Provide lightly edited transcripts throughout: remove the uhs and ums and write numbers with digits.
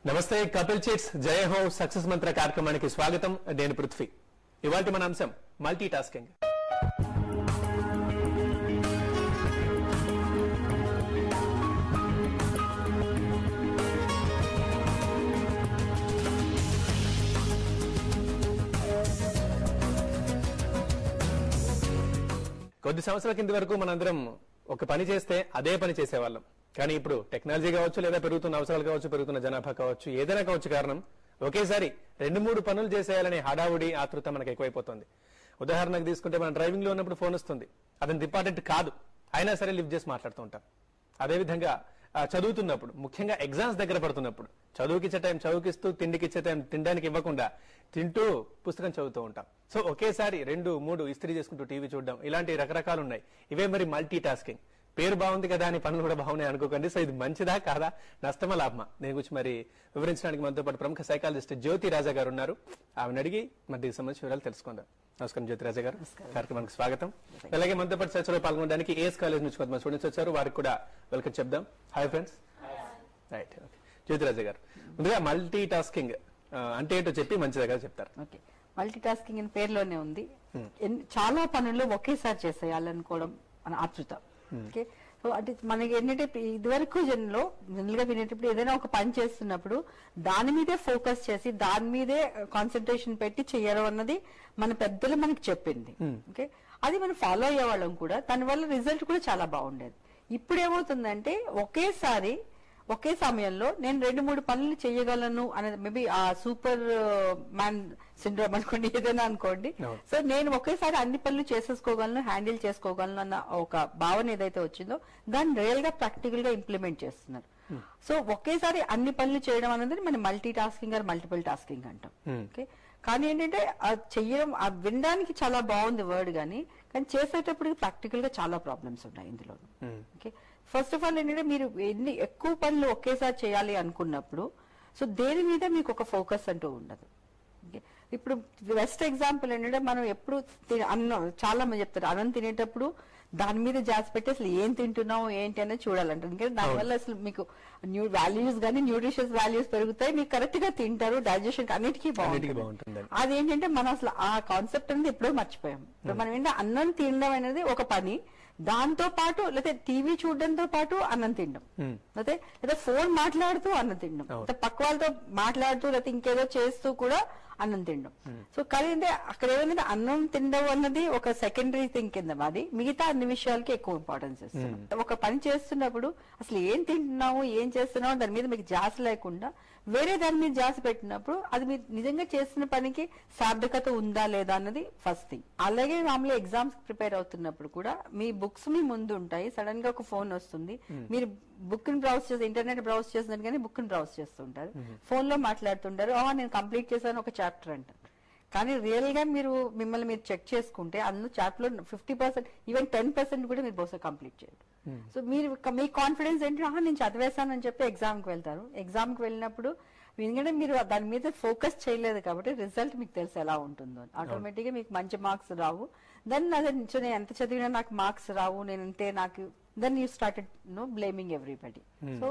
నమస్తే కపిల్ చిట్స్ జయ హో సక్సెస్ మంత్ర కార్యక్రమానికి స్వాగతం. నేను పృథ్వీ. ఇవాల్టి మన అంశం మల్టీ టాస్కింగ్. కొద్ది సంవత్సరాల కింద వరకు మనందరం ఒక పని చేస్తే అదే పని చేసేవాళ్ళం. కానీ ఇప్పుడు టెక్నాలజీ కావచ్చు, లేదా పెరుగుతున్న అవసరాలు కావచ్చు, పెరుగుతున్న జనాభా కావచ్చు, ఏదైనా కావచ్చు కారణం ఒకేసారి 2-3 పనులు చేసేయాలనే హడావుడి ఆతృత మనకు ఎక్కువైపోతుంది. ఉదాహరణకు తీసుకుంటే మనం డ్రైవింగ్ లో ఉన్నప్పుడు ఫోన్ వస్తుంది, అదంత ఇంపార్టెంట్ కాదు, అయినా సరే లిఫ్ట్ చేసి మాట్లాడుతూ ఉంటాం. అదేవిధంగా చదువుతున్నప్పుడు, ముఖ్యంగా ఎగ్జామ్స్ దగ్గర పడుతున్నప్పుడు చదువుకిచ్చే టైం చదువుకిస్తూ, తిండికిచ్చే టైం తినడానికి ఇవ్వకుండా తింటూ పుస్తకం చదువుతూ ఉంటాం. సో ఒకేసారి 2-3 ఇస్త్రీ చేసుకుంటూ టీవీ చూడడం, ఇలాంటి రకరకాలు ఉన్నాయి. ఇవే మరి మల్టీ టాస్కింగ్. పేరు బాగుంది కదా అని పనులు కూడా బాగున్నాయి అనుకోకండి. సో ఇది మంచిదా కాదా, నష్టమా లాభమా, దీని గురించి మరి వివరించడానికి మనతో పాటు ప్రముఖ సైకాలజిస్ట్ జ్యోతి రాజా గారు ఉన్నారు. ఆమెను అడిగి మరి దీనికి సంబంధించిన వివరాలు తెలుసుకుందాం. నమస్కారం జ్యోతి రాజా గారు, కార్యక్రమానికి స్వాగతం. అలాగే మనతో పాటు చర్చలో పాల్గొనడానికి ఏఎస్ కాలేజ్ నుంచి కొంతమంది స్టూడెంట్స్ వచ్చారు, వారికి కూడా వెల్కమ్ చెప్దాం. Hi friends. Right, okay. Jyoti Raja garu, ముందుగా మల్టీ టాస్కింగ్ అంటే ఏంటో చెప్పి మంచిదిగా చెప్తారు. ఓకే, మల్టీ టాస్కింగ్ అని పేరులోనే ఉంది. చాలా పనులు ఒకేసారి చేసేయాలనుకోవడం మన ఆతృత. ఓకే, సో అంటే మనకి ఏంటంటే ఇదివరకు జనరల్గా వినేటప్పుడు ఏదైనా ఒక పని చేస్తున్నప్పుడు దాని మీదే ఫోకస్ చేసి దాని మీదే కాన్సన్ట్రేషన్ పెట్టి చేయడం అన్నది మన పెద్దలు మనకి చెప్పింది. ఓకే, అది మనం ఫాలో అయ్యేవాళ్ళం కూడా, దానివల్ల రిజల్ట్ కూడా చాలా బాగుండేది. ఇప్పుడు ఏమవుతుందంటే ఒకే సమయంలో నేను 2-3 పనులు చేయగలను అనేది మేబీ ఆ సూపర్ మ్యాన్ సిండ్రోమ్ అనుకోండి, ఏదైనా అనుకోండి. సో నేను ఒకేసారి అన్ని పనులు చేసేసుకోగలను, హ్యాండిల్ చేసుకోగలను అన్న ఒక భావన ఏదైతే వచ్చిందో దాన్ని రియల్ గా ప్రాక్టికల్ గా ఇంప్లిమెంట్ చేస్తున్నారు. సో ఒకేసారి అన్ని పనులు చేయడం అనేది మనం multi tasking or multiple tasking అంటాం. ఓకే, కానీ ఏంటంటే చెయ్యడం వినడానికి చాలా బాగుంది వర్డ్, కానీ చేసేటప్పుడు ప్రాక్టికల్ గా చాలా ప్రాబ్లమ్స్ ఉన్నాయి ఇందులో. ఓకే, ఫస్ట్ ఆఫ్ ఆల్ ఏంటంటే మీరు ఎక్కువ పనులు ఒకేసారి చేయాలి అనుకున్నప్పుడు సో దేని మీద మీకు ఒక ఫోకస్ అంటూ ఉండదు. ఇప్పుడు బెస్ట్ ఎగ్జాంపుల్ ఏంటంటే మనం ఎప్పుడు అన్నం, చాలా మంది చెప్తారు అన్నం తినేటప్పుడు దాని మీద జాస్ పెట్టి అసలు ఏం తింటున్నావు ఏంటి అనేది చూడాలంటారు. ఎందుకంటే దానివల్ల అసలు మీకు వాల్యూస్ కానీ న్యూట్రిషియస్ వాల్యూస్ పెరుగుతాయి, మీకు కరెక్ట్ గా తింటారు, డైజెషన్ అన్నిటికీ బాగుంటుంది. అదేంటంటే మనం అసలు ఆ కాన్సెప్ట్ అనేది ఎప్పుడో మర్చిపోయాం. ఇప్పుడు మనం ఏంటంటే అన్నం తినడం అనేది ఒక పని, దాంతో పాటు లేదా టీవీ చూడడంతో పాటు అన్నం తినడం, లేదా ఫోన్ మాట్లాడుతూ అన్నం తినడం, లేదా పక్క వాళ్ళతో మాట్లాడుతూ లేదా ఇంకేదో చేస్తూ కూడా అన్నం తినడం. సో కానీ అంటే అక్కడ ఏమైందంటే అన్నం తినడం అన్నది ఒక సెకండరీ థింగ్ కింద, అది మిగతా అన్ని విషయాలకి ఎక్కువ ఇంపార్టెన్స్ ఇస్తున్నాం. ఒక పని చేస్తున్నప్పుడు అసలు ఏం తింటున్నావు ఏం చేస్తున్నావు దాని మీద మీకు జాస లేకుండా వేరే దాని మీద జాస పెట్టినప్పుడు అది మీరు నిజంగా చేస్తున్న పనికి సార్థకత ఉందా లేదా అన్నది ఫస్ట్ థింగ్. అలాగే మామూలుగా ఎగ్జామ్స్ ప్రిపేర్ అవుతున్నప్పుడు కూడా మీ బుక్స్ మీ ముందు ఉంటాయి, సడన్ గా ఒక ఫోన్ వస్తుంది, మీరు బుక్ ని బ్రౌజ్ చేసి ఇంటర్నెట్ బ్రౌజ్ చేస్తున్నారు కానీ బుక్ ని బ్రౌజ్ చేస్తుంటారు, ఫోన్ లో మాట్లాడుతుంటారు, నేను కంప్లీట్ చేశాను ఒక చాప్టర్ అంటారు. కానీ రియల్ గా మీరు మిమ్మల్ని మీరు చెక్ చేసుకుంటే అందులో చాప్టర్ లో 50% ఈవెన్ 10% కూడా మీరు బహుశా కంప్లీట్ చేయరు. సో మీరు మీ కాన్ఫిడెన్స్ ఏంటంటే నేను చదివేశానని చెప్పి ఎగ్జామ్ కి వెళ్తారు. ఎగ్జామ్ కి వెళ్ళినప్పుడు ఎందుకంటే మీరు దాని మీద ఫోకస్ చేయలేదు కాబట్టి రిజల్ట్ మీకు తెలుసు ఎలా ఉంటుందో, ఆటోమేటిక్ గా మీకు మంచి మార్క్స్ రావు. దెన్ నేను ఎంత చదివినా నాకు మార్క్స్ రావు, నేనంటే నాకు then you started blaming everybody. So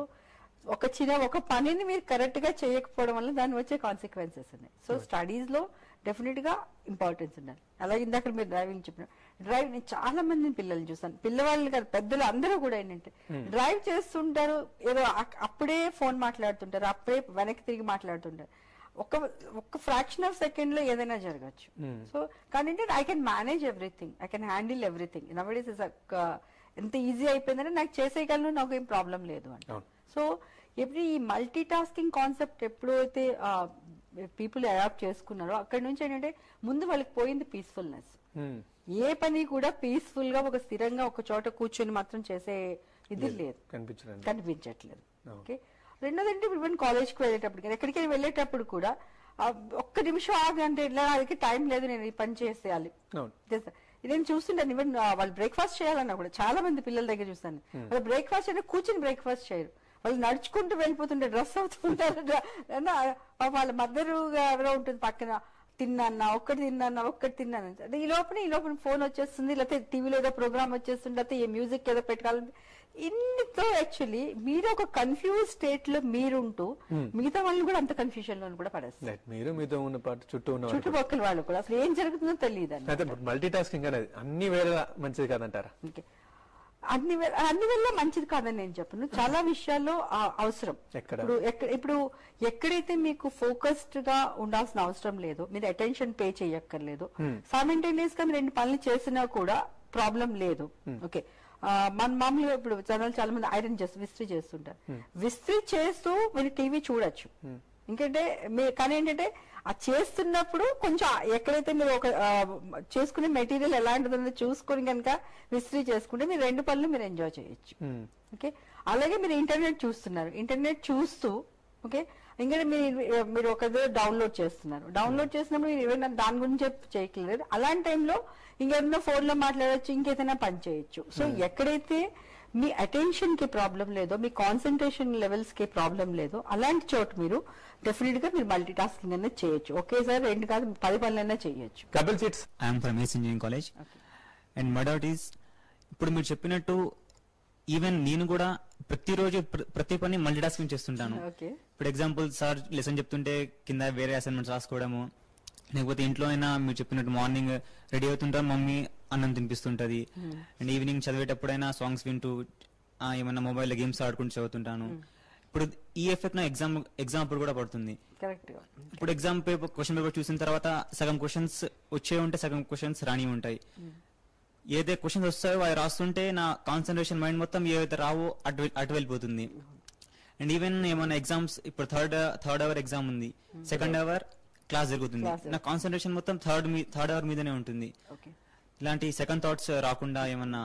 ఒక పనిని మీరు కరెక్ట్ గా చేయకపోవడం వల్ల దాని వచ్చే కాన్సిక్వెన్సెస్ ఉన్నాయి. సో స్టడీస్ లో డెఫినెట్ గా ఇంపార్టెన్స్ ఉండాలి. అలాగే ఇందాక మీరు డ్రైవింగ్ చెప్పిన డ్రైవ్, నేను చాలా మందిని పిల్లలు చూసాను, పిల్లవాళ్ళు కాదు పెద్దలు అందరూ కూడా ఏంటంటే డ్రైవ్ చేస్తుంటారు, ఏదో అప్పుడే ఫోన్ మాట్లాడుతుంటారు, అప్పుడే వెనక్కి తిరిగి మాట్లాడుతుంటారు. ఒక ఫ్రాక్షన్ ఆఫ్ సెకండ్ లో ఏదైనా జరగచ్చు. సో కానీ I can manage everything, I can handle everything. Nowadays ఎంత ఈజీ అయిపోయిందంటే నాకు చేసేయగలను, నాకు ఏం ప్రాబ్లం లేదు అంటే. సో ఎప్పుడు ఈ మల్టీ టాస్కింగ్ కాన్సెప్ట్ ఎప్పుడైతే పీపుల్ అడాప్ట్ చేసుకున్నారో అక్కడి నుంచి ఏంటంటే ముందు వాళ్ళకి పోయింది పీస్ఫుల్నెస్. ఏ పని కూడా పీస్ఫుల్ గా ఒక స్థిరంగా ఒక చోట కూర్చొని మాత్రం చేసే ఇది లేదు, కనిపించట్లేదు. ఓకే, రెండోదంటే ఇప్పుడు కాలేజ్కి వెళ్ళేటప్పుడు ఎక్కడికి వెళ్ళేటప్పుడు కూడా ఒక్క నిమిషం ఆగంటే ఇట్లా అది టైం లేదు, నేను ఈ పని చేసేయాలి. నేను చూస్తుంటాను ఈవెన్ వాళ్ళు బ్రేక్ఫాస్ట్ చేయాలన్నా కూడా చాలా మంది పిల్లల దగ్గర చూస్తాను, వాళ్ళు బ్రేక్ఫాస్ట్ అంటే కూర్చొని బ్రేక్ఫాస్ట్ చేయరు, వాళ్ళు నడుచుకుంటూ వెళ్ళిపోతుంటే డ్రెస్ అవుతుంటారు. వాళ్ళ మదర్ ఎవరో ఉంటుంది పక్కన, ఒక్కటి తిన్నాను అంటే ఈ లోపల ఫోన్ వచ్చేస్తుంది, లేకపోతే టీవీలో ఏదో ప్రోగ్రామ్ వచ్చేస్తుంది, లేకపోతే ఏ మ్యూజిక్ ఏదో పెట్టుకోవాలి, ఇన్నితో యాక్చువల్లీ మీరు ఒక కన్ఫ్యూజ్ స్టేట్ లో మీరుంటూ మిగతా వాళ్ళని కూడా అంత కన్ఫ్యూజన్ లో కూడా పడేస్తారు. మీరు మీతో ఉన్న పాటు చుట్టూ ఉన్న చుట్టుపక్కల వాళ్ళు కూడా అసలు ఏం జరుగుతుందో తెలియదు. మల్టీ టాస్కింగ్ అనేది అన్ని వేళ మంచిది కాదంటారా? అన్ని వల్ల మంచిది కాదని నేను చెప్పను. చాలా విషయాల్లో అవసరం. ఇప్పుడు ఎక్కడైతే మీకు ఫోకస్డ్ గా ఉండాల్సిన అవసరం లేదు, మీరు అటెన్షన్ పే చేయక్కర్లేదు, సైమల్టేనియస్ గా మీరు 2 పనులు చేసినా కూడా ప్రాబ్లం లేదు. ఓకే, మన మామూలుగా ఇప్పుడు జనాలు చాలా మంది ఐరన్ చేస్తూ విస్త్రీ చేస్తుంటారు. విస్త్రీ చేస్తూ మీరు టీవీ చూడొచ్చు. ఎందుకంటే కానీ ఏంటంటే ఆ చేస్తున్నప్పుడు కొంచెం ఎక్కడైతే మీరు ఒక చేసుకునే మెటీరియల్ ఎలాంటిదో చూసుకుని కనుక విస్త్రీ చేసుకుంటే మీరు 2 పనులు మీరు ఎంజాయ్ చేయొచ్చు. ఓకే, అలాగే మీరు ఇంటర్నెట్ చూస్తున్నారు, ఇంటర్నెట్ చూస్తూ ఓకే ఇంకా మీరు ఒక డౌన్లోడ్ చేస్తున్నారు, డౌన్లోడ్ చేసినప్పుడు మీరు ఏమైనా దాని గురించి చేయట్లేదు. అలాంటి టైంలో ఇంకేదైనా ఫోన్ లో మాట్లాడచ్చు, ఇంకేదైనా పని చేయొచ్చు. సో ఎక్కడైతే మీ అటెన్షన్ కి ప్రాబ్లం లేదో, మీ కాన్సన్ట్రేషన్ లెవెల్స్ కి ప్రాబ్లం లేదో అలాంటి చోట మీరు డెఫినెట్ గా మీరు మల్టీ టాస్కింగ్ అనేది చేయొచ్చు. ఒకేసారి 2 కాదు 10 పనులైనా చేయొచ్చు. Kapil seats I'm from ACE engineering college and my doubt is, ఇప్పుడు మీరు చెప్పినట్టు ఈవెన్ నేను కూడా ప్రతిరోజు ప్రతి పని మల్టీ టాస్కింగ్ చేస్తుంటాను. ఇప్పుడు ఎగ్జాంపుల్ సార్ లెసన్ చెప్తుంటే కింద వేరే అసైన్మెంట్స్ రాసుకోవడము, లేకపోతే ఇంట్లో అయినా మీరు చెప్పినట్టు మార్నింగ్ రెడీ అవుతుంటారు, మమ్మీ అన్నం తినిపిస్తుంటది, అండ్ ఈవినింగ్ చదివేటప్పుడైనా సాంగ్స్ వింటూ ఏమైనా మొబైల్ గేమ్స్ ఆడుకుంటూ చదువుతుంటాను. ఇప్పుడు ఈ ఎఫెక్ట్ నా ఎగ్జామ్ అప్పుడు కూడా పడుతుంది. ఇప్పుడు ఎగ్జామ్ పేపర్ క్వశ్చన్ పేపర్ చూసిన తర్వాత సగం క్వశ్చన్స్ వచ్చే ఉంటే సగం క్వశ్చన్స్ రాని ఉంటాయి. ఏదైతే క్వశ్చన్స్ వస్తాయో అవి రాస్తుంటే నా కాన్సన్ట్రేషన్ మైండ్ మొత్తం ఏవైతే రావో అటు వెళ్ళిపోతుంది. అండ్ ఈవెన్ ఏమైనా ఎగ్జామ్స్ ఇప్పుడు థర్డ్ అవర్ ఎగ్జామ్ ఉంది, సెకండ్ అవర్ క్లాస్ జరుగుతుంది, నా కాన్సన్ట్రేషన్ మొత్తం థర్డ్ అవర్ మీదనే ఉంటుంది. ఇలాంటి సెకండ్ థాట్స్ రాకుండా ఏమన్నా?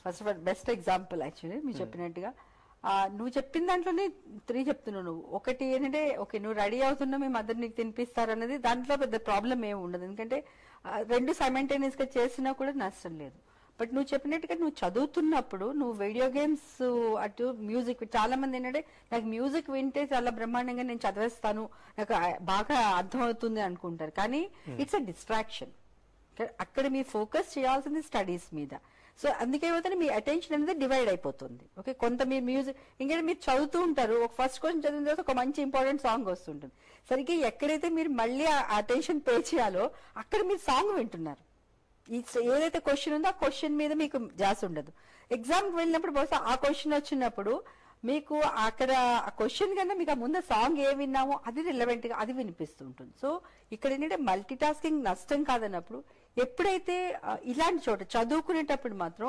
First of all best example actually మీరు చెప్పినట్టుగా నువ్వు చెప్పిన దాంట్లోనే 3 చెప్తున్నావు నువ్వు. ఒకటి ఏంటంటే ఓకే నువ్వు రెడీ అవుతున్నా మీ మదర్ నీకు తినిపిస్తారనేది దాంట్లో పెద్ద ప్రాబ్లం ఏమి ఉండదు, ఎందుకంటే 2 సైమల్టేనియస్ గా చేసినా కూడా నష్టం లేదు. బట్ నువ్వు చెప్పినట్టుగా నువ్వు చదువుతున్నప్పుడు నువ్వు వీడియో గేమ్స్ అటు మ్యూజిక్, చాలా మంది ఏంటంటే నాకు మ్యూజిక్ వింటే చాలా బ్రహ్మాండంగా నేను చదివేస్తాను, నాకు బాగా అర్థమవుతుంది అనుకుంటారు. కానీ ఇట్స్ అ డిస్ట్రాక్షన్. అక్కడ మీరు ఫోకస్ చేయాల్సింది స్టడీస్ మీద. సో అందుకే ఏమవుతుంది మీ అటెన్షన్ అనేది డివైడ్ అయిపోతుంది. ఓకే, కొంత మీ మ్యూజిక్ ఇంకేంటే మీరు చదువుతూ ఉంటారు, ఒక ఫస్ట్ క్వశ్చన్ చదివిన తర్వాత ఒక మంచి ఇంపార్టెంట్ సాంగ్ వస్తుంటుంది. సరిగ్గా ఎక్కడైతే మీరు మళ్ళీ ఆ అటెన్షన్ పే చేయాలో అక్కడ మీరు సాంగ్ వింటున్నారు. ఏదైతే క్వశ్చన్ ఉందో ఆ క్వశ్చన్ మీద మీకు జాస్ ఉండదు. ఎగ్జామ్కి వెళ్ళినప్పుడు బహుశా ఆ క్వశ్చన్ వచ్చినప్పుడు మీకు అక్కడ ఆ క్వశ్చన్ కన్నా మీకు ఆ ముందు సాంగ్ ఏ విన్నామో అది రిలవెంట్ గా అది వినిపిస్తూ ఉంటుంది. సో ఇక్కడ ఏంటంటే మల్టీ టాస్కింగ్ నష్టం కాదన్నప్పుడు ఎప్పుడైతే ఇలాంటి చోట చదువుకునేటప్పుడు మాత్రం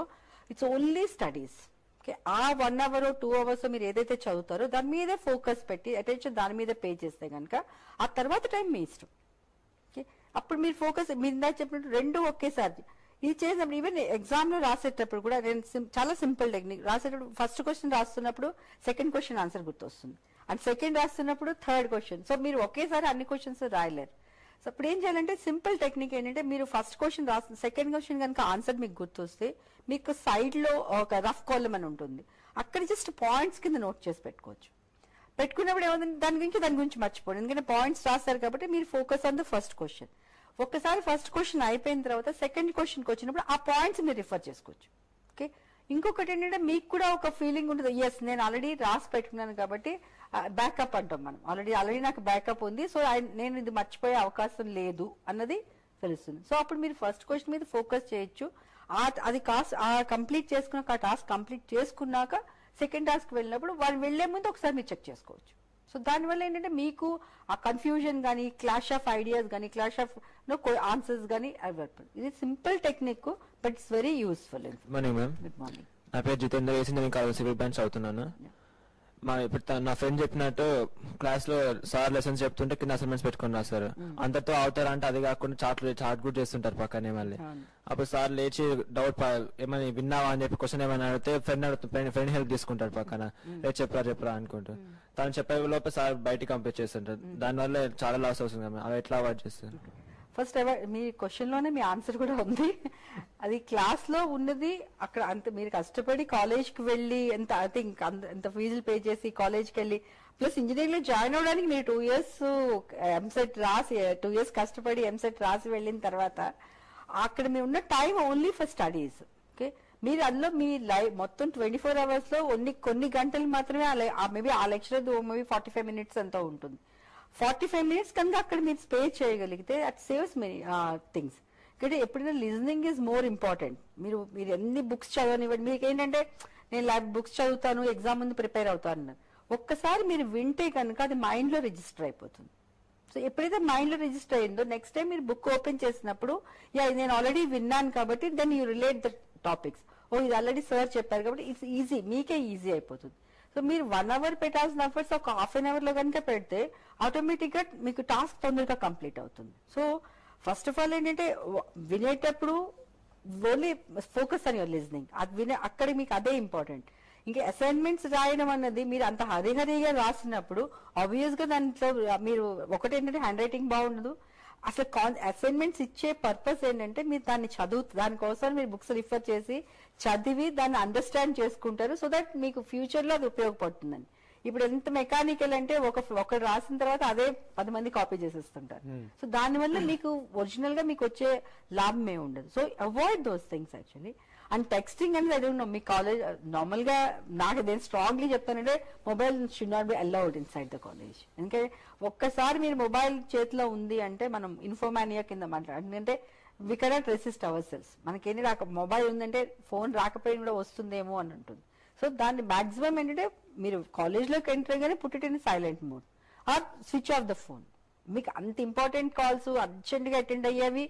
ఇట్స్ ఓన్లీ స్టడీస్. ఓకే, ఆ 1 hour 2 hours మీరు ఏదైతే చదువుతారో దాని మీదే ఫోకస్ పెట్టి అటెన్షన్ దాని మీద పే చేస్తే కనుక ఆ తర్వాత టైం మీ ఇష్టం. ఓకే, అప్పుడు మీరు ఫోకస్ మీరు ఇందాక చెప్పినట్టు 2 ఒకేసారి ఇది చేసినప్పుడు ఈవెన్ ఎగ్జామ్ లో రాసేటప్పుడు కూడా నేను చాలా సింపుల్ టెక్నిక్ రాసేటప్పుడు ఫస్ట్ క్వశ్చన్ రాస్తున్నప్పుడు సెకండ్ క్వశ్చన్ ఆన్సర్ గుర్తొస్తుంది, అండ్ సెకండ్ రాస్తున్నప్పుడు థర్డ్ క్వశ్చన్. సో మీరు ఒకేసారి అన్ని క్వశ్చన్స్ రాయలేరు. సో అప్పుడు ఏం చేయాలంటే సింపుల్ టెక్నిక్ ఏంటంటే మీరు ఫస్ట్ క్వశ్చన్ రాసిన సెకండ్ క్వశ్చన్ కనుక ఆన్సర్ మీకు గుర్తొస్తే మీకు సైడ్ లో ఒక రఫ్ కాలమ్ అని ఉంటుంది, అక్కడ జస్ట్ పాయింట్స్ కింద నోట్ చేసి పెట్టుకోవచ్చు. పెట్టుకున్నప్పుడు ఏమవుతుంది దాని గురించి మర్చిపోండి, ఎందుకంటే పాయింట్స్ రాస్తారు కాబట్టి మీరు focus on the first question. ఒక్కసారి ఫస్ట్ క్వశ్చన్ అయిపోయిన తర్వాత సెకండ్ క్వశ్చన్కి వచ్చినప్పుడు ఆ పాయింట్స్ మీరు రిఫర్ చేసుకోవచ్చు. ఓకే, ఇంకొకటి ఏంటంటే మీకు కూడా ఒక ఫీలింగ్ ఉంటుంది, ఎస్ నేను ఆల్రెడీ రాసి పెట్టుకున్నాను కాబట్టి బ్యాకప్ అంటాం మనం, ఆల్రెడీ నాకు బ్యాకప్ ఉంది, సో నేను ఇది మర్చిపోయే అవకాశం లేదు అన్నది తెలుస్తుంది. సో అప్పుడు మీరు ఫస్ట్ క్వశ్చన్ మీద ఫోకస్ చేయొచ్చు. అది కంప్లీట్ చేసుకున్నాక ఆ టాస్క్ కంప్లీట్ చేసుకున్నాక సెకండ్ టాస్క్ వెళ్ళినప్పుడు వాళ్ళు వెళ్లే ముందు ఒకసారి మీరు చెక్ చేసుకోవచ్చు. సో దానివల్ల ఏంటంటే మీకు ఆ కన్ఫ్యూజన్ కానీ క్లాష్ ఆఫ్ ఐడియాస్ కానీ క్లాష్ ఆఫ్ ఆన్సర్స్ కానీ అవ్వదు. ఇది simple technique but it's very useful. Morning ma'am, నా పేరు జితేందర్, ఏసీ నేను కాలేజ్ సివిల్ బ్రాంచ్ అవుతున్నాను. ఇప్పుడు నా ఫ్రెండ్ చెప్పినట్టు క్లాస్ లో సార్ లెసన్స్ చెప్తుంటే కింద అసైన్మెంట్స్ పెట్టుకుని రాస్తారు, అంతతో అవుతారంటే అది కాకుండా చాట్ కూడా చేస్తుంటారు పక్కనే. మళ్ళీ అప్పుడు సార్ లేచి డౌట్ ఏమైనా విన్నావా అని చెప్పి క్వశ్చన్ ఏమైనా అడిగితే ఫ్రెండ్ హెల్ప్ తీసుకుంటారు పక్కన, రేపు చెప్పరా అనుకుంటూ. తను చెప్పే లోపల సార్ బయటికి కంప్లీట్ చేస్తుంటారు, దానివల్ల చాలా లాస్ అవుతుంది కదా, అవి ఎట్లా అవాయిడ్ చేస్తారు? ఫస్ట్ మీ క్వశ్చన్ లోనే మీ ఆన్సర్ కూడా ఉంది. అది క్లాస్ లో ఉన్నది అక్కడ అంత మీరు కష్టపడి కాలేజ్ కి వెళ్ళి ఎంత ఫీజులు పే చేసి కాలేజ్ కి వెళ్ళి ప్లస్ ఇంజనీరింగ్ లో జాయిన్ అవడానికి మీరు 2 years ఎంసెట్ రాసి 2 years కష్టపడి ఎంసెట్ రాసి వెళ్ళిన తర్వాత అక్కడ మీరు ఉన్న time only for studies. Okay, మీరు అందులో మీ లైవ్ మొత్తం 24 hours లో కొన్ని గంటలు మాత్రమే మేబీ ఆ లెక్చర్ మేబీ 45 minutes అంతా ఉంటుంది. 45 minutes కనుక అక్కడ మీరు స్పే చేయగలిగితే అట్ సేవ్స్ మెనీ థింగ్స్. అంటే ఎప్పుడైనా లిజనింగ్ ఈజ్ మోర్ ఇంపార్టెంట్. మీరు ఎన్ని బుక్స్ చదవనివ్వండి, మీకు ఏంటంటే నేను బుక్స్ చదువుతాను ఎగ్జామ్ ముందు ప్రిపేర్ అవుతాను, ఒక్కసారి మీరు వింటే కనుక అది మైండ్ లో రిజిస్టర్ అయిపోతుంది. సో ఎప్పుడైతే మైండ్ లో రిజిస్టర్ అయిందో నెక్స్ట్ టైం మీరు బుక్ ఓపెన్ చేసినప్పుడు నేను ఆల్రెడీ విన్నాను కాబట్టి then you relate the topics. ఇది ఆల్రెడీ సార్ చెప్పారు కాబట్టి ఇట్స్ ఈజీ, మీకే ఈజీ అయిపోతుంది. సో మీరు 1 hour పెట్టాల్సిన ఎఫర్ట్స్ ఒక ½ an hour లో కనుక పెడితే ఆటోమేటిక్ గా మీకు టాస్క్ తొందరగా కంప్లీట్ అవుతుంది. సో ఫస్ట్ ఆఫ్ ఆల్ ఏంటంటే వినేటప్పుడు only focus on your listening. అది అక్కడ మీకు అదే ఇంపార్టెంట్. ఇంకా అసైన్మెంట్స్ రాయడం అన్నది మీరు అంత హరిహరిగా రాసినప్పుడు ఆబ్వియస్ గా దాంట్లో మీరు ఒకటేంటంటే హ్యాండ్ రైటింగ్ బాగుండదు. అసలు అసైన్మెంట్స్ ఇచ్చే పర్పస్ ఏంటంటే మీరు దాన్ని దానికోసం మీరు బుక్స్ రిఫర్ చేసి చదివి దాన్ని అండర్స్టాండ్ చేసుకుంటారు. సో దట్ మీకు ఫ్యూచర్ లో అది ఉపయోగపడుతుందని. ఇప్పుడు ఎంత మెకానికల్ అంటే ఒకటి రాసిన తర్వాత అదే 10 మంది కాపీ చేసేస్తుంటారు. సో దానివల్ల మీకు ఒరిజినల్ గా మీకు వచ్చే లాభమే ఉండదు. So avoid those things actually. And texting అనేది I don't know me college normal గా నాకు నేను స్ట్రాంగ్లీ చెప్తానంటే mobile should not be allowed inside the college. ఎందుకంటే ఒక్కసారి మీరు మొబైల్ చేతిలో ఉంది అంటే మనం ఇన్ఫోమానియా కింద మాట్లాడుతుంటే we cannot resist our cells. మనకేంటి మొబైల్ ఉందంటే ఫోన్ రాకపోయినా కూడా వస్తుందేమో అని ఉంటుంది. సో దాన్ని మాక్సిమం ఏంటంటే మీరు కాలేజ్లోకి ఎంటర్ అయ్యగానే put it in silent mode or switch off the phone. మీకు అంత ఇంపార్టెంట్ కాల్స్ అర్జెంట్ గా అటెండ్ అయ్యేవి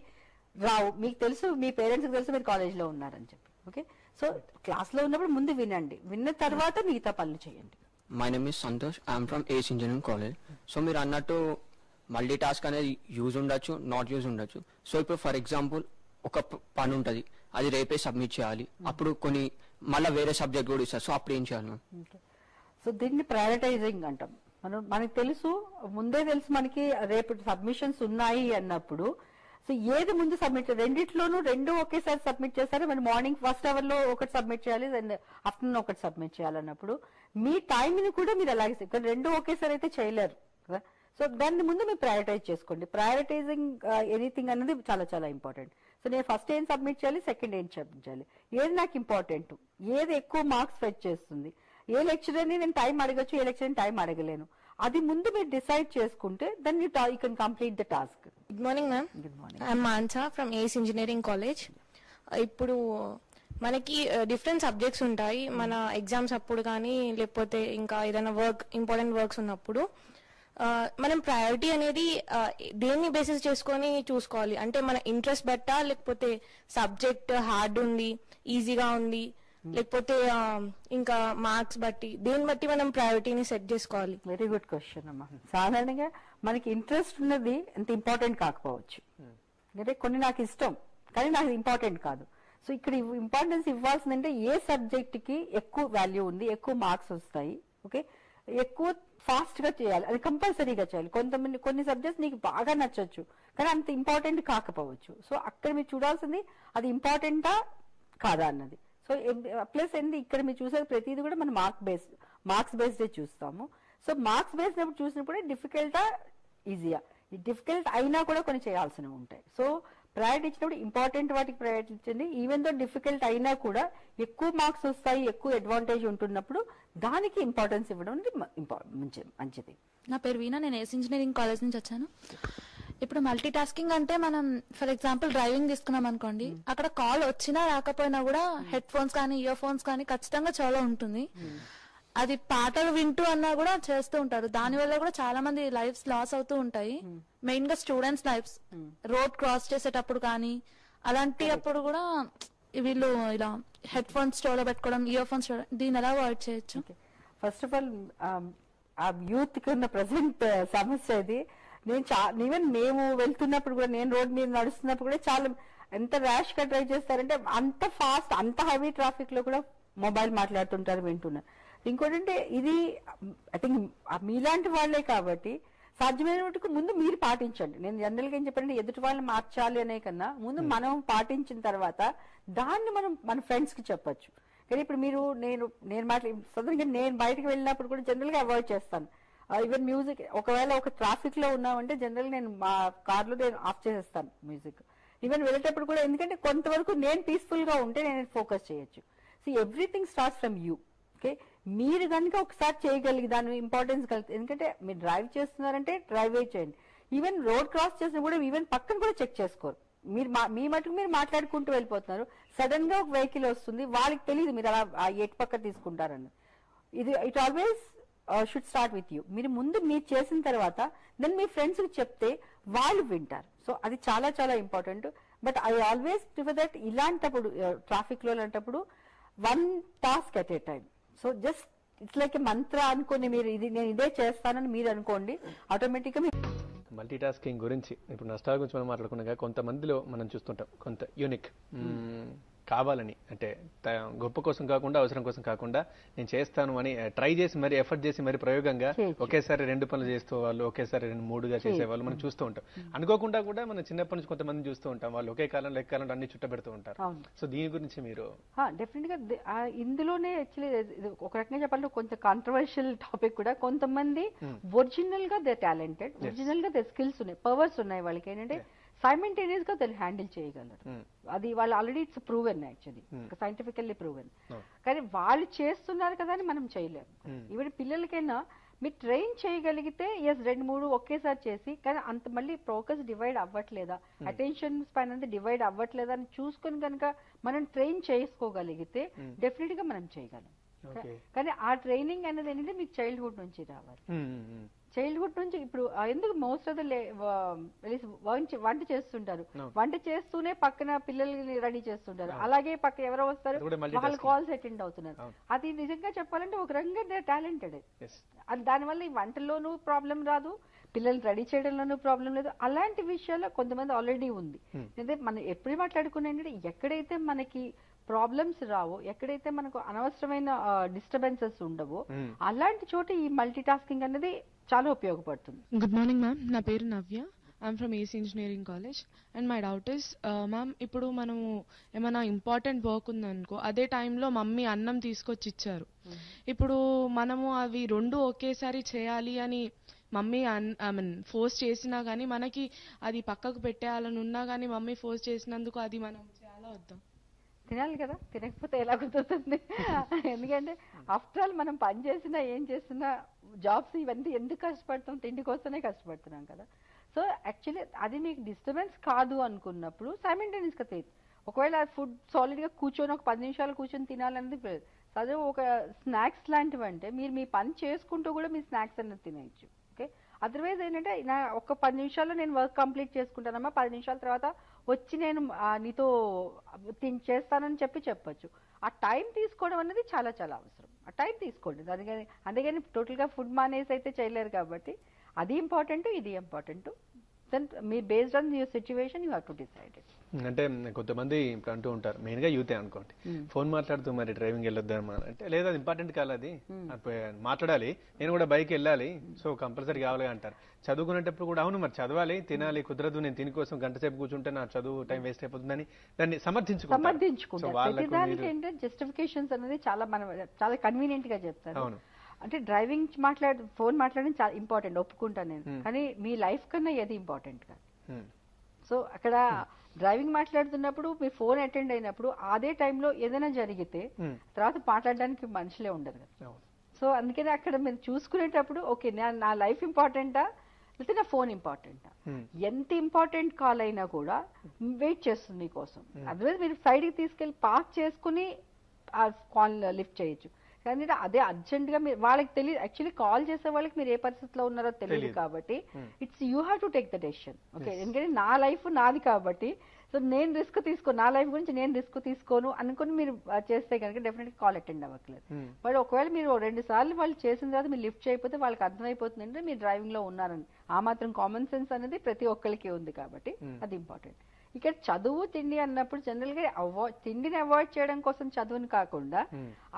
రావు. మీకు తెలుసు, మీ పేరెంట్స్ కి తెలుసు మీరు కాలేజ్లో ఉన్నారని చెప్పి. ఓకే, సో క్లాస్ లో ఉన్నప్పుడు ముందు వినండి, విన్న తర్వాత మిగతా పనులు చేయండి. My name is Santosh, I'm from ACE engineering college. So మీరు అన్నట్టు మల్టీ టాస్క్ అనేది యూజ్ ఉండొచ్చు, నాట్ యూజ్ ఉండొచ్చు. సో ఇప్పుడు ఫర్ ఎగ్జాంపుల్ ఒక పని ఉంటుంది, అది రేపే సబ్మిట్ చేయాలి, అప్పుడు కొన్ని మళ్ళీ వేరే సబ్జెక్ట్ కూడా ఇస్తారు. సో అప్పుడు ఏం చేయాలి? సో దీన్ని ప్రయారిటైజింగ్ అంటాం. మనకి తెలుసు, ముందే తెలుసు మనకి రేపు సబ్మిషన్స్ ఉన్నాయి అన్నప్పుడు సో ఏది ముందు సబ్మిట్, రెండిట్లోనూ ఒకేసారి సబ్మిట్ చేస్తారు. మరి మార్నింగ్ ఫస్ట్ అవర్ లో ఒకటి సబ్మిట్ చేయాలి, అండ్ ఆఫ్టర్నూన్ ఒకటి సబ్మిట్ చేయాలన్నప్పుడు మీ టైం ని కూడా మీరు అలాగే రెండు ఒకేసారి అయితే చేయలేరు కదా. సో దాన్ని ముందు మీరు ప్రయారిటైజ్ చేసుకోండి. ప్రయారిటైజింగ్ ఎనీథింగ్ అనేది చాలా చాలా ఇంపార్టెంట్. సో నేను ఫస్ట్ ఏం సబ్మిట్ చేయాలి, సెకండ్ ఏం సబ్మిట్ చేయాలి, ఏది నాకు ఇంపార్టెంట్, ఏది ఎక్కువ మార్క్స్ ఫెచ్ చేస్తుంది, ఏ లెక్చర్ అని నేను టైం అడగచ్చు, ఏ లెక్చర్ టైం అడగలేను, అది ముందు మీరు డిసైడ్ చేసుకుంటే then you can complete the task. Good morning ma'am. Good morning. I'm Mansa from ACE engineering college. ఇప్పుడు మనకి డిఫరెంట్ సబ్జెక్ట్స్ ఉంటాయి మన ఎగ్జామ్స్ అప్పుడు కానీ లేకపోతే ఇంకా ఏదైనా ఇంపార్టెంట్ వర్క్స్ ఉన్నప్పుడు మనం ప్రయారిటీ అనేది దేన్ని బేసిస్ చేసుకొని చూసుకోవాలి అంటే మన ఇంట్రెస్ట్ బట్టా లేకపోతే సబ్జెక్ట్ హార్డ్ ఉంది ఈజీగా ఉంది లేకపోతే ఇంకా మార్క్స్ బట్టి దేని బట్టి మనం ప్రయారిటీని సెట్ చేసుకోవాలి? వెరీ గుడ్ క్వశ్చన్ అమ్మా. సాధారణంగా మనకి ఇంట్రెస్ట్ ఉన్నది ఎంత ఇంపార్టెంట్ కాకపోవచ్చు, అంటే కొన్ని నాకు ఇష్టం కానీ నాకు ఇంపార్టెంట్ కాదు. సో ఇక్కడ ఇంపార్టెన్స్ ఇవ్వాల్సిందంటే ఏ సబ్జెక్ట్ కి ఎక్కువ వాల్యూ ఉంది, ఎక్కువ మార్క్స్ వస్తాయి, ఓకే, ఎక్కువ ఫాస్ట్ గా చేయాలి, అది కంపల్సరీగా చేయాలి. కొన్ని సబ్జెక్ట్స్ నీకు బాగా నచ్చొచ్చు కానీ అంత ఇంపార్టెంట్ కాకపోవచ్చు. సో అక్కడ మీరు చూడాల్సింది అది ఇంపార్టెంటా కాదా అన్నది. సో ప్లస్ ఏంటి ఇక్కడ మీరు చూసేది ప్రతిదీ కూడా మనం మార్క్స్ బేస్డ్ చూస్తాము. సో మార్క్స్ బేస్డ్ చూసినప్పుడే డిఫికల్టా ఈజీయా, డిఫికల్ట్ అయినా కూడా కొన్ని చేయాల్సినవి ఉంటాయి. సో ప్రయారిటీ ఇచ్చినప్పుడు ఇంపార్టెంట్ వాటికి ప్రయారిటీ ఇచ్చండి. ఈవెన్ దో డిఫికల్ట్ అయినా కూడా ఎక్కువ మార్క్స్ వస్తాయి, ఎక్కువ అడ్వాంటేజ్ ఉంటున్నప్పుడు దానికి ఇంపార్టెన్స్ ఇవ్వడం మంచిది. నా పేరు వీణా, నేను ఏస్ ఇంజనీరింగ్ కాలేజ్ నుంచి వచ్చాను. ఇప్పుడు మల్టీ టాస్కింగ్ అంటే మనం ఫర్ ఎగ్జాంపుల్ డ్రైవింగ్ తీసుకున్నాం అనుకోండి, అక్కడ కాల్ వచ్చినా రాకపోయినా కూడా హెడ్ ఫోన్స్ కానీ ఇయర్ ఫోన్స్ కానీ ఖచ్చితంగా చాలా ఉంటుంది. అది పాటలు వింటూ అన్నా కూడా చేస్తూ ఉంటారు. దాని వల్ల కూడా చాలా మంది లైఫ్స్ లాస్ అవుతూ ఉంటాయి. మెయిన్ గా స్టూడెంట్స్ లైఫ్స్ రోడ్ క్రాస్ చేసేటప్పుడు కానీ అలాంటి అప్పుడు కూడా వీళ్ళు ఇలా హెడ్ ఫోన్స్ స్టోర్లో పెట్టుకోవడం, ఇయర్ ఫోన్స్ దీన్ని ఎలా అవాయిడ్ చేయొచ్చు? ఫస్ట్ ఆఫ్ ఆల్ ఆ యూత్ కి ఉన్న ప్రజెంట్ సమస్య ఇది. ఈవెన్ మేము వెళ్తున్నప్పుడు కూడా, నేను రోడ్ మీద నడుస్తున్నప్పుడు కూడా చాలా ఎంత ర్యాష్ గా డ్రైవ్ చేస్తారంటే అంత ఫాస్ట్, అంత హెవీ ట్రాఫిక్ లో కూడా మొబైల్ మాట్లాడుతుంటారు, వింటున్నారు. ఇంకోటి అంటే ఇది ఐ థింక్ మీలాంటి వాళ్లే కాబట్టి సాధ్యమైన మటుకు ముందు మీరు పాటించండి. నేను జనరల్ గా ఏం చెప్పానంటే ఎదుటి వాళ్ళని మార్చాలి అనే కన్నా ముందు మనం పాటించిన తర్వాత దాన్ని మనం మన ఫ్రెండ్స్ కి చెప్పొచ్చు. కానీ ఇప్పుడు నేను మాట్లాడి నేను బయటకు వెళ్ళినప్పుడు కూడా జనరల్ గా అవాయిడ్ చేస్తాను. ఈవెన్ మ్యూజిక్, ఒకవేళ ఒక ట్రాఫిక్ లో ఉన్నామంటే జనరల్ నేను మా కార్ లో నేను ఆఫ్ చేసేస్తాను మ్యూజిక్. ఈవెన్ వెళ్ళేటప్పుడు కూడా, ఎందుకంటే కొంతవరకు నేను పీస్ఫుల్ గా ఉంటే నేను ఫోకస్ చేయొచ్చు. So everything starts from you. Okay, మీరు కనుక ఒకసారి చేయగలిగి దాని ఇంపార్టెన్స్ కలిగి, ఎందుకంటే మీరు డ్రైవ్ చేస్తున్నారంటే డ్రైవ్ చేయండి. ఈవెన్ రోడ్ క్రాస్ చేసినా కూడా ఈవెన్ పక్కన కూడా చెక్ చేసుకోరు. మీరు మీ మటుకు మీరు మాట్లాడుకుంటూ వెళ్ళిపోతున్నారు, సడన్ గా ఒక వెహికల్ వస్తుంది, వాళ్ళకి తెలియదు మీరు అలా ఎటు పక్క తీసుకుంటారని. ఇది it always should start with you. మీరు ముందు మీరు చేసిన తర్వాత దెన్ మీ ఫ్రెండ్స్ కి చెప్తే వాళ్ళు వింటారు. సో అది చాలా చాలా important. But I always prefer that ఇలాంటప్పుడు ట్రాఫిక్ లో ఇలాంటప్పుడు 1 task at a time. So just it's like మంత్ర అనుకోని మీరు నేను ఇదే చేస్తానని మీరు అనుకోండి, ఆటోమేటిక్ గా మల్టీ టాస్కింగ్ గురించి ఇప్పుడు నష్టాల గురించి మనం మాట్లాడుకున్నాగా కొంతమందిలో మనం చూస్తుంటాం కొంత యూనిక్ కావాలని, అంటే గొప్ప కోసం కాకుండా అవసరం కోసం కాకుండా నేను చేస్తాను అని ట్రై చేసి మరి ఎఫర్ట్ చేసి మరి ప్రయోగంగా ఒకేసారి 2 పనులు చేస్తూ వాళ్ళు ఒకేసారి 2-3గా చేసేవాళ్ళు మనం చూస్తూ ఉంటాం. అనుకోకుండా కూడా మనం చిన్నప్పటి నుంచి కొంతమంది చూస్తూ ఉంటాం, వాళ్ళు ఒకే కాలంలో ఎక్కాలంటే అన్ని చుట్టబెడుతూ ఉంటారు. సో దీని గురించి మీరు డెఫినెట్ గా ఇందులోనే యాక్చువల్లీ ఒక రకంగా చెప్పాలంటే కొంచెం కాంట్రవర్షియల్ టాపిక్ కూడా. కొంతమంది ఒరిజినల్ గా దే టాలెంటెడ్, ఒరిజినల్ గా దే స్కిల్స్ ఉన్నాయి, పవర్స్ ఉన్నాయి వాళ్ళకి, ఏంటంటే సైమల్టేనియస్ గా వాళ్ళు హ్యాండిల్ చేయగలరు. అది వాళ్ళు already it's proven, actually scientifically proven. కానీ వాళ్ళు చేస్తున్నారు కదా అని మనం చేయలేము. ఈవెన్ పిల్లలకైనా మీరు ట్రైన్ చేయగలిగితే ఎస్ 2-3 ఒకేసారి చేసి, కానీ అంత మళ్ళీ ఫోకస్ డివైడ్ అవ్వట్లేదా, అటెన్షన్ స్పాన్ అనేది డివైడ్ అవ్వట్లేదా అని చూసుకుని కనుక మనం ట్రైన్ చేసుకోగలిగితే డెఫినెట్ గా మనం చేయగలం. కానీ ఆ ట్రైనింగ్ అనేది ఏంటంటే మీకు చైల్డ్హుడ్ నుంచి రావాలి. చైల్డ్హుడ్ నుంచి ఇప్పుడు ఎందుకు మోస్ట్ ఆఫ్ ద వంట చేస్తుంటారు, వంట చేస్తూనే పక్కన పిల్లల్ని రెడీ చేస్తుంటారు, అలాగే పక్క ఎవరో వస్తారు వాళ్ళు కాల్స్ అటెండ్ అవుతున్నారు. అది నిజంగా చెప్పాలంటే ఒక రకంగా టాలెంటెడ్. దానివల్ల ఈ వంటల్లోనూ ప్రాబ్లం రాదు, పిల్లల్ని రెడీ చేయడంలోనూ ప్రాబ్లం లేదు. అలాంటి విషయాల్లో కొంతమంది ఆల్రెడీ ఉంది. అంటే మనం ఎప్పుడు మాట్లాడుకునే ఎక్కడైతే మనకి ప్రాబ్లమ్స్ రావో, ఎక్కడైతే మనకు అనవసరమైన డిస్టర్బెన్సెస్ ఉండవో అలాంటి చోట ఈ మల్టీ టాస్కింగ్ అనేది చాలా ఉపయోగపడుతుంది. గుడ్ మార్నింగ్ మ్యామ్, నా పేరు Navya. I'm from AC engineering college. And my doubt is ma'am, ఇప్పుడు మనము ఏమైనా ఇంపార్టెంట్ వర్క్ ఉందనుకో, అదే టైంలో మమ్మీ అన్నం తీసుకొచ్చి ఇచ్చారు. ఇప్పుడు మనము అవి 2 ఒకేసారి చేయాలి అని మమ్మీ ఐ మీన్ ఫోర్స్ చేసినా కానీ, మనకి అది పక్కకు పెట్టేయాలని ఉన్నా కానీ మమ్మీ ఫోర్స్ చేసినందుకు అది మనం చేయాలా వద్దాం? తినాలి కదా, తినకపోతే ఎలా కుదురుతుంది? ఎందుకంటే ఆఫ్టర్ ఆల్ మనం పని చేసినా ఏం చేసినా జాబ్స్ ఇవన్నీ ఎందుకు కష్టపడతాం? తిండి కోసమే కష్టపడుతున్నాం కదా. సో యాక్చువల్లీ అది మీకు డిస్టర్బెన్స్ కాదు అనుకున్నప్పుడు సైమల్టేనియస్ గా తెలియదు. ఒకవేళ ఫుడ్ సాలిడ్ గా కూర్చొని ఒక 10 నిమిషాలు కూర్చొని తినాలనేది అదే ఒక స్నాక్స్ లాంటివి అంటే మీరు మీ పని చేసుకుంటూ కూడా మీ స్నాక్స్ అనేది తినేయచ్చు. ఓకే, అదర్వైజ్ ఏంటంటే నా ఒక 10 నిమిషాల్లో నేను వర్క్ కంప్లీట్ చేసుకుంటానమ్మా, 10 నిమిషాల తర్వాత వచ్చి నేను నీతో చేస్తానని చెప్పొచ్చు. ఆ టైం తీసుకోవడం అనేది చాలా చాలా అవసరం. ఆ టైం తీసుకోండి. అందుకని టోటల్ గా ఫుడ్ మానేసి అయితే చేయలేరు కాబట్టి అది ఇంపార్టెంట్, ఇది ఇంపార్టెంట్. దెన్ మీ based on your situation you have to decide it. అంటే కొంతమంది ఇప్పుడు అంటూ ఉంటారు, మెయిన్ గా యూతే అనుకోండి, ఫోన్ మాట్లాడుతూ మరి డ్రైవింగ్ వెళ్ళొద్దామా అంటే, లేదా అది ఇంపార్టెంట్ కాదు, అది మాట్లాడాలి, నేను కూడా బైక్ వెళ్ళాలి, సో కంపల్సరీ కావాలి అంటారు. చదువుకునేటప్పుడు కూడా అవును మరి చదవాలి, తినాలి, కుదరదు, నేను తిని కోసం గంట సేపు కూర్చుంటే నా చదువు టైం వేస్ట్ అయిపోతుందని దాన్ని సమర్థించుకుంటారు. జస్టిఫికేషన్స్ అనేది చాలా కన్వీనియంట్ గా చెప్తారు. అంటే డ్రైవింగ్ ఫోన్ మాట్లాడడం చాలా ఇంపార్టెంట్, ఒప్పుకుంటాను నేను, కానీ మీ లైఫ్ కన్నా ఏది ఇంపార్టెంట్ కాదు. సో అక్కడ డ్రైవింగ్ మాట్లాడుతున్నప్పుడు మీ ఫోన్ అటెండ్ అయినప్పుడు అదే టైంలో ఏదైనా జరిగితే తర్వాత మాట్లాడడానికి మనుషులే ఉండరు కదా. సో అందుకని అక్కడ మీరు చూసుకునేటప్పుడు ఓకే నా లైఫ్ ఇంపార్టెంటా లేకపోతే నా ఫోన్ ఇంపార్టెంటా, ఎంత ఇంపార్టెంట్ కాల్ అయినా కూడా వెయిట్ చేస్తుంది మీకోసం. అదర్వైజ్ మీరు సైడ్ కి తీసుకెళ్లి పార్క్ చేసుకుని ఆ కాల్ లిఫ్ట్ చేయొచ్చు. కానీ అదే అర్జెంట్ గా మీరు వాళ్ళకి తెలియదు, యాక్చువల్లీ కాల్ చేసే వాళ్ళకి మీరు ఏ పరిస్థితిలో ఉన్నారో తెలియదు కాబట్టి it's you have to take the decision. Okay, ఎందుకంటే నా లైఫ్ నాది కాబట్టి సో నేను రిస్క్ తీసుకోను, నా లైఫ్ గురించి నేను రిస్క్ తీసుకోను అనుకుని మీరు చేస్తే కనుక డెఫినెట్ గా కాల్ అటెండ్ అవ్వట్లేదు. బట్ ఒకవేళ మీరు 2 సార్లు వాళ్ళు చేసిన తర్వాత మీరు లిఫ్ట్ చేయకపోతే వాళ్ళకి అర్థమైపోతుందంటే మీరు డ్రైవింగ్ లో ఉన్నారని. ఆ మాత్రం కామన్ సెన్స్ అనేది ప్రతి ఒక్కరికి ఉంది కాబట్టి అది ఇంపార్టెంట్. ఇక్కడ చదువు తిండి అన్నప్పుడు జనరల్ గా తిండిని అవాయిడ్ చేయడం కోసం చదువుని కాకుండా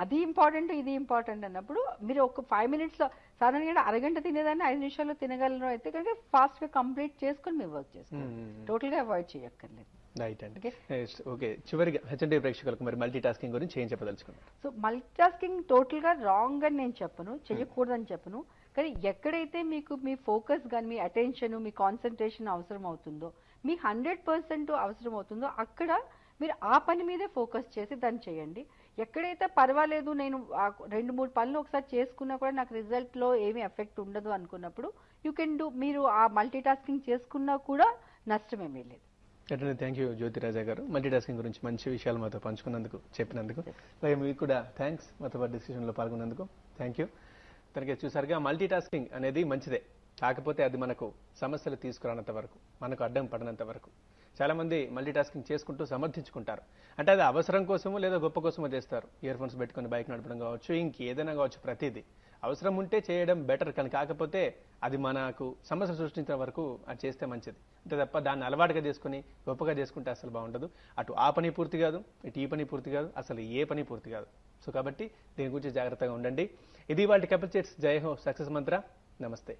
అది ఇంపార్టెంట్ ఇది ఇంపార్టెంట్ అన్నప్పుడు మీరు ఒక 5 minutes లో సాధారణంగా అరగంట తినేదాన్ని 5 నిమిషాల్లో తినగలరు అయితే కనుక ఫాస్ట్ గా కంప్లీట్ చేసుకుని మీరు వర్క్ చేసుకోండి, టోటల్ గా అవాయిడ్ చేయక్కర్లేదు. రైట్ అండి. ఓకే, చివరిగా హెచ్ఎండి ప్రేక్షకులకు మరి మల్టీ టాస్కింగ్ గురించి ఏం చెప్పదలుచుకున్నారు? సో మల్టీ టాస్కింగ్ టోటల్ గా రాంగ్ అని నేను చెప్పను, చేయకూడదని చెప్పను. కానీ ఎక్కడైతే మీకు మీ ఫోకస్ కానీ మీ అటెన్షన్ మీ కాన్సన్ట్రేషన్ అవసరం అవుతుందో, మీకు 100% అవసరం అవుతుందో అక్కడ మీరు ఆ పని మీదే ఫోకస్ చేసి దాన్ని చేయండి. ఎక్కడైతే పర్వాలేదు నేను 2-3 పనులు ఒకసారి చేసుకున్నా కూడా నాకు రిజల్ట్లో ఏమీ ఎఫెక్ట్ ఉండదు అనుకున్నప్పుడు యూ కెన్ డూ. మీరు ఆ మల్టీ టాస్కింగ్ చేసుకున్నా కూడా నష్టమేమీ లేదు. థ్యాంక్ యూ జ్యోతిరాజా గారు, మల్టీ టాస్కింగ్ గురించి మంచి విషయాలు మాతో పంచుకున్నందుకు, చెప్పినందుకు. అలాగే మీకు కూడా థ్యాంక్స్ మాతో పాటు డిస్కషన్లో పాల్గొన్నందుకు. Thank you. తనకి చూసారుగా మల్టీ టాస్కింగ్ అనేది మంచిదే, కాకపోతే అది మనకు సమస్యలు తీసుకురానంత వరకు, మనకు అడ్డం పడినంత వరకు. చాలా మంది మల్టీ టాస్కింగ్ చేసుకుంటూ సమర్థించుకుంటారు. అంటే అది అవసరం కోసమో లేదా గొప్ప కోసమో చేస్తారు. ఇయర్ ఫోన్స్ పెట్టుకుని బైక్ నడపడం కావచ్చు, ఇంకేదైనా కావచ్చు, ప్రతిదీ అవసరం ఉంటే చేయడం బెటర్. కానీ కాకపోతే అది మనకు సమస్య సృష్టించిన వరకు అది చేస్తే మంచిది. అంతే తప్ప దాన్ని అలవాటుగా చేసుకుని గొప్పగా చేసుకుంటే అసలు బాగుండదు. అటు ఆ పని పూర్తి కాదు, ఇటు ఈ పని పూర్తి కాదు, అసలు ఏ పని పూర్తి కాదు. సో కాబట్టి దీని గురించి జాగ్రత్తగా ఉండండి. ఇది వాళ్ళ కపిల్ చెట్స్ జై హో సక్సెస్ మంత్ర. నమస్తే.